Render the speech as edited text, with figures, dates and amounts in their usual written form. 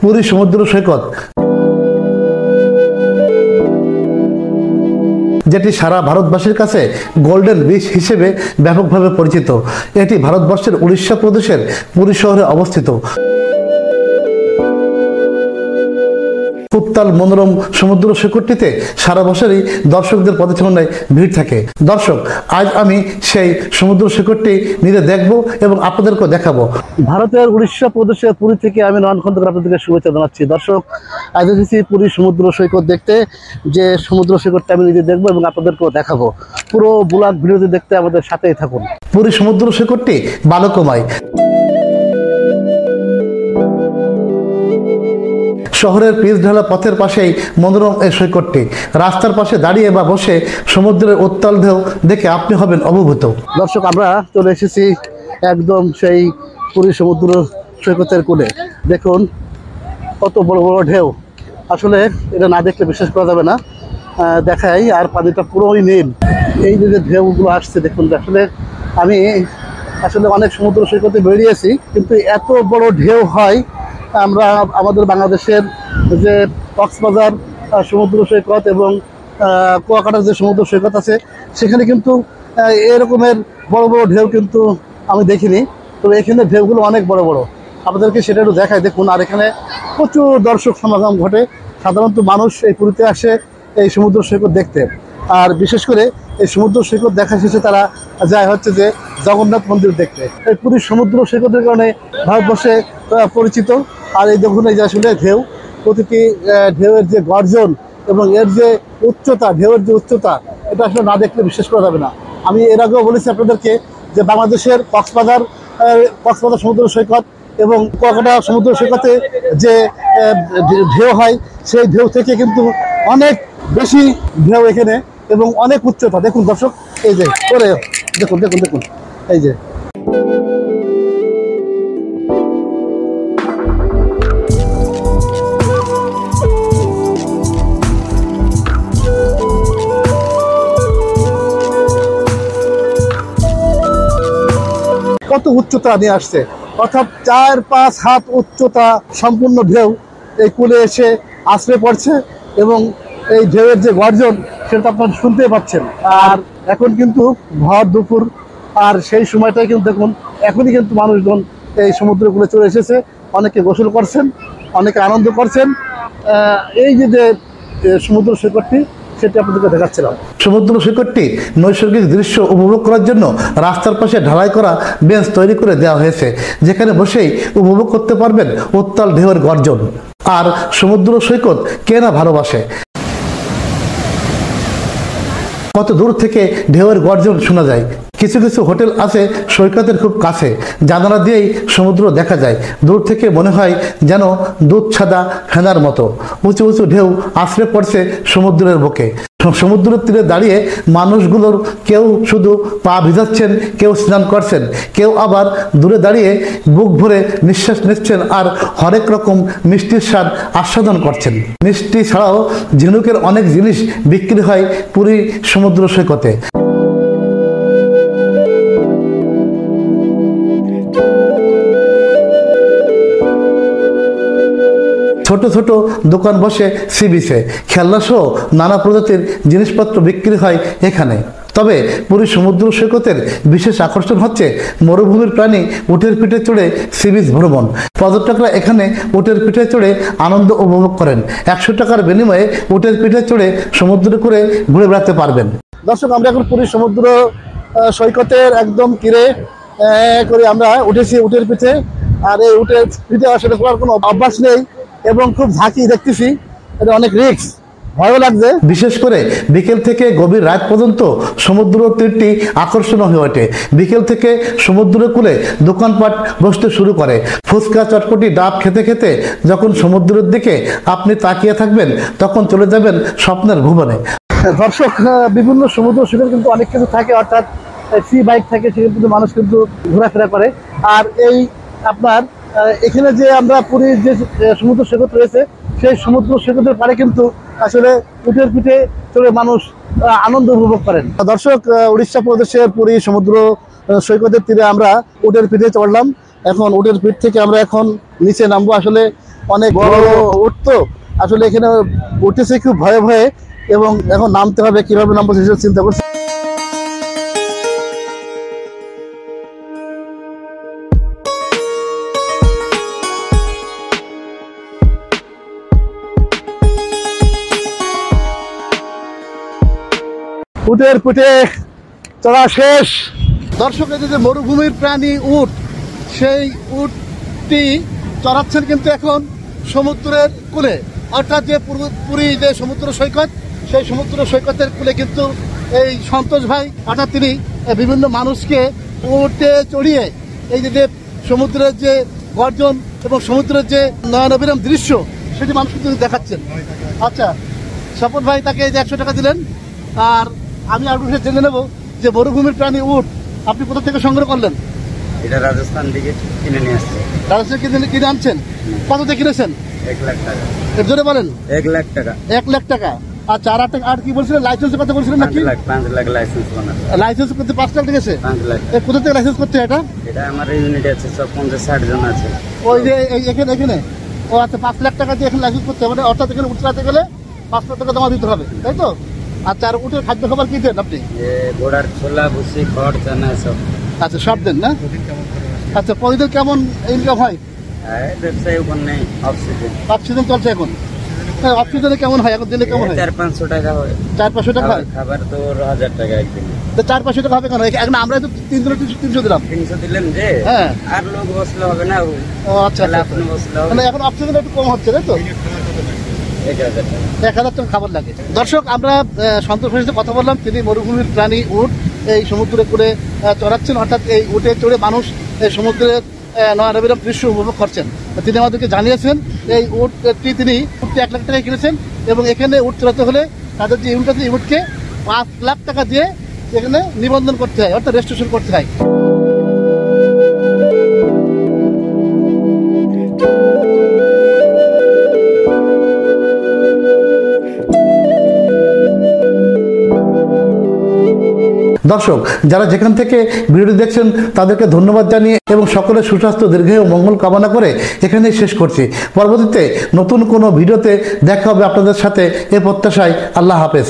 পুরী সমুদ্র সৈকত, যেটি সারা ভারতবাসীর কাছে গোল্ডেন বিচ হিসেবে ব্যাপকভাবে পরিচিত। এটি ভারতবর্ষের উড়িষ্যা প্রদেশের পুরী শহরে অবস্থিত। উত্তাল মনোরম সমুদ্র সৈকতটিতে সারা বছরই দর্শকদের পদচারণায় ভিড় থাকে। দর্শক, আজ আমি সেই সমুদ্র সৈকতটি নিজে দেখব এবং আপনাদেরকেও দেখাবো। ভারতের উড়িষ্যা প্রদেশের পুরী থেকে আমি নয়ন খন্দকার আপনাদেরকে শুভেচ্ছা জানাচ্ছি। দর্শক, আজ এসেছি পুরী সমুদ্র সৈকত দেখতে। যে সমুদ্র সৈকতটা আমি নিজে দেখবো এবং আপনাদেরকেও দেখাবো। পুরো ব্লগ ভিডিওতে দেখতে আমাদের সাথেই থাকুন। পুরী সমুদ্র সৈকতটি বালুকাময়। শহরের পিচ ঢালা পথের পাশেই মনোরম এই সৈকতটি। রাস্তার পাশে দাঁড়িয়ে বা বসে সমুদ্রের উত্তাল ঢেউ দেখে আপনি হবেন অভিভূত। দর্শক, আমরা চলে এসেছি একদম সেই পুরী সমুদ্র সৈকতের কূলে। দেখুন কত বড় বড় ঢেউ। আসলে এটা না দেখলে বিশ্বাস করা যাবে না। দেখাই, আর পানিটা পুরোই নীল। এই যে ঢেউগুলো আসছে দেখুন। আমি আসলে অনেক সমুদ্র সৈকতে বেরিয়েছি, কিন্তু এত বড় ঢেউ হয় আমরা আমাদের বাংলাদেশের যে কক্সবাজার সমুদ্র সৈকত এবং কুয়াকাটার যে সমুদ্র সৈকত আছে, সেখানে কিন্তু এরকমের বড় বড় ঢেউ কিন্তু আমি দেখিনি। তবে এখানে ঢেউগুলো অনেক বড় বড়। আপনাদেরকে সেটা একটু দেখাই দেখুন। আর এখানে প্রচুর দর্শক সমাগম ঘটে। সাধারণত মানুষ এই পুরীতে আসে এই সমুদ্র সৈকত দেখতে। আর বিশেষ করে এই সমুদ্র সৈকত দেখা শেষে তারা যায় হচ্ছে যে জগন্নাথ মন্দির দেখতে। এই পুরীর সমুদ্র সৈকতের কারণে ভারতবর্ষে পরিচিত। আর এই দেখুন, এই যে আসলে ঢেউ, প্রতিটি ঢেউয়ের যে গর্জন এবং এর যে উচ্চতা, ঢেউয়ের যে উচ্চতা, এটা আসলে না দেখলে বিশ্বাস করা যাবে না। আমি এর আগেও বলেছি আপনাদেরকে যে বাংলাদেশের কক্সবাজার সমুদ্র সৈকত এবং কুয়াকাটা সমুদ্র সৈকতে যে ঢেউ হয়, সেই ঢেউ থেকে কিন্তু অনেক বেশি ঢেউ এখানে এবং অনেক উচ্চতা। দেখুন দর্শক, এই যে করে দেখুন দেখুন দেখুন এই যে কত উচ্চতা নিয়ে আসছে। অর্থাৎ 4-5 হাত উচ্চতা সম্পূর্ণ ঢেউ এই কূলে এসে আশ্রয় পড়ছে এবং এই ঢেউয়ের যে গর্জন সেটা আপনারা শুনতে পাচ্ছেন। আর এখন কিন্তু ভর দুপুর, আর সেই সময়টাই কিন্তু দেখুন এখনই কিন্তু মানুষজন এই সমুদ্র কূলে চলে এসেছে। অনেকে গোসল করছেন, অনেকে আনন্দ করছেন। এই যে সমুদ্র সৈকতটি, সেটি আপনাদেরকে দেখাচ্ছিলাম। সমুদ্র সৈকতটি নৈসর্গিক দৃশ্য উপভোগ করার জন্য রাস্তার পাশে ঢালাই করা বেঞ্চ তৈরি করে দেওয়া হয়েছে, যেখানে বসেই উপভোগ করতে পারবেন উত্তাল ঢেউয়ের গর্জন। আর সমুদ্র সৈকত কে না ভালোবাসে। কত দূর থেকে ঢেউয়ের গর্জন শোনা যায়। কিছু কিছু হোটেল আছে সৈকতের খুব কাছে, জানালা দিয়েই সমুদ্র দেখা যায়। দূর থেকে মনে হয় যেন দুধ ছাদা ফেনার মতো উঁচু উঁচু ঢেউ আশ্রে পড়ছে সমুদ্রের বুকে। সমুদ্রের তীরে দাঁড়িয়ে মানুষগুলোর কেউ শুধু পা ভিজাচ্ছেন, কেউ স্নান করছেন, কেউ আবার দূরে দাঁড়িয়ে বুক ভরে নিঃশ্বাস নিচ্ছেন আর হরেক রকম মিষ্টির স্বাদ আস্বাদন করছেন। মিষ্টি ছাড়াও ঝিনুকের অনেক জিনিস বিক্রি হয় পুরী সমুদ্র সৈকতে। ছোট ছোট দোকান বসে সি বিচে, খেলনা সহ নানা প্রজাতির জিনিসপত্র বিক্রি হয় এখানে। তবে পুরী সমুদ্র সৈকতের বিশেষ আকর্ষণ হচ্ছে মরুভূমির প্রাণী উটের পিঠে চড়ে সি বিচ ভ্রমণ। পর্যটকরা এখানে উটের পিঠে চড়ে আনন্দ উপভোগ করেন। 100 টাকার বিনিময়ে উটের পিঠে চড়ে সমুদ্রে করে ঘুরে বেড়াতে পারবেন। দর্শক, আমরা এখন পুরী সমুদ্র সৈকতের একদম তীরে করে আমরা উঠেছি উটের পিঠে। আর এই উটের পিঠে আসলে করার কোনো অভ্যাস নেই এবং খুব ঝাঁকি দেখতেছি, এটা অনেক রিস্ক, ভয়ও লাগছে। বিশেষ করে বিকেল থেকে গভীর রাত পর্যন্ত সমুদ্র তীরটি আকর্ষণীয় হয়ে ওঠে। বিকেল থেকে সমুদ্রের কূলে দোকানপাট বসতে শুরু করে। ফুচকা চটপটি ডাব খেতে খেতে যখন সমুদ্রের দিকে আপনি তাকিয়ে থাকবেন, তখন চলে যাবেন স্বপ্নের ভুবনে। দর্শক, বিভিন্ন সমুদ্র সৈকত কিন্তু অনেক কিছু থাকে, অর্থাৎ সি বাইক থাকে, সেখানে কিন্তু মানুষ কিন্তু ঘোরাফেরা করে। আর এই আপনার এখানে যে আমরা পুরীর যে সমুদ্র সৈকত রয়েছে, সেই সমুদ্র সৈকতের পাড়ে কিন্তু আসলে উটের পিঠে চড়ে মানুষ আনন্দ উপভোগ করেন। দর্শক, উড়িষ্যা প্রদেশের পুরী সমুদ্র সৈকতের তীরে আমরা উটের পিঠে চড়লাম। এখন উটের পিঠ থেকে আমরা এখন নিচে নামবো। আসলে অনেক বড় উঠতো আসলে এখানে উঠেছে খুব ভয়ে ভয়ে, এবং এখন নামতে হবে, কিভাবে নামবো সেসব চিন্তা করছে। উটের পিঠে চড়া শেষ। দর্শক, এই যে মরুভূমির প্রাণী উট, সেই উটটি চড়াচ্ছেন কিন্তু এখন সমুদ্রের কূলে, অর্থাৎ যে পুরী যে সমুদ্র সৈকত, সেই সমুদ্র সৈকতের কূলে কিন্তু এই সন্তোষ ভাই অর্থাৎ তিনি বিভিন্ন মানুষকে উটে চড়িয়ে এই যে সমুদ্রের যে গর্জন এবং সমুদ্রের যে নয়নাভিরাম দৃশ্য সেটি মানুষকে তিনি দেখাচ্ছেন। আচ্ছা, স্বপন ভাই তাকে এই যে 100 টাকা দিলেন। আর আমি আর জেনে নেব যে মরুভূমির প্রাণী উট আপনি কোথা থেকে সংগ্রহ করলেন? এটা রাজস্থান থেকে কিনে নিয়ে আসছে। রাজস্থান কিনে আনছেন? কত দিয়ে কিনেছেন? 1 লাখ টাকা। এর জন্য বলেন 1 লাখ টাকা। 1 লাখ টাকা। আচ্ছা, আর কি বলছিলেন? লাইসেন্সের কথা বলছিলেন নাকি? 5 লাখ লাইসেন্স বানাতে। লাইসেন্স করতে 5 লাখ লেগেছে? 5 লাখ। কোথা থেকে লাইসেন্স করতে এটা? এটা আমার ইউনিট আছে, সব 50-60 জন আছে। ওই যে এখানে ও আচ্ছা, 5 লাখ টাকা দিয়ে এখানে লাইসেন্স করতে হবে, অর্থাৎ এখানে উঠতে গেলে 5 লাখ টাকা জমা দিতে হবে, তাই তো? আচ্ছা, আর উঠে খাদ্য খাবার কি দেন আপনি? ঘোড়ার ছোলা, ভুসি, খড়, চানা সব। আচ্ছা, সব দেন না? আচ্ছা, প্রতিদিন কেমন ইনকাম হয়? ব্যবসায়ী উপর নেই, অফ সিজন। অফ সিজন চলছে এখন। অফ সিজনে কেমন হয় এখন? দিনে কেমন হয়? 400-500 টাকা হয়। 400-500 টাকা হয়? খাবার তো 1000 টাকা একদিন। তো 400-500 টাকা হবে কেন? এখন আমরা তো 3 দিনে 300 দিলাম। 300 দিলেন যে, হ্যাঁ, আর লোক বসলে হবে না। ও আচ্ছা, আপনি বসলে হবে। মানে এখন অফ সিজনে একটু কম হচ্ছে, তাই তো? 1000 টাকা। 1000 টাকা খাবার লাগে। দর্শক, আমরা সন্তোষ ভাইয়ের সাথে কথা বললাম। তিনি মরুভূমির প্রাণী উট এই সমুদ্রে করে চড়াচ্ছেন, অর্থাৎ এই উটে চড়ে মানুষ এই সমুদ্রের নয়নাভিরাম দৃশ্য উপভোগ করছেন। তিনি আমাদেরকে জানিয়েছেন এই উটটি তিনি 1 লাখ টাকায় কিনেছেন, এবং এখানে উট চড়াতে হলে তাদের যে ইউনিট আছে, ইউনিটকে 5 লাখ টাকা দিয়ে এখানে নিবন্ধন করতে হয়, অর্থাৎ রেজিস্ট্রেশন করতে হয়। দর্শক, যারা যেখান থেকে ভিডিওটি দেখছেন তাদেরকে ধন্যবাদ জানিয়ে এবং সকলের সুস্বাস্থ্য, দীর্ঘায়ু ও মঙ্গল কামনা করে এখানেই শেষ করছি। পরবর্তীতে নতুন কোনো ভিডিওতে দেখা হবে আপনাদের সাথে, এ প্রত্যাশায়। আল্লাহ হাফেজ।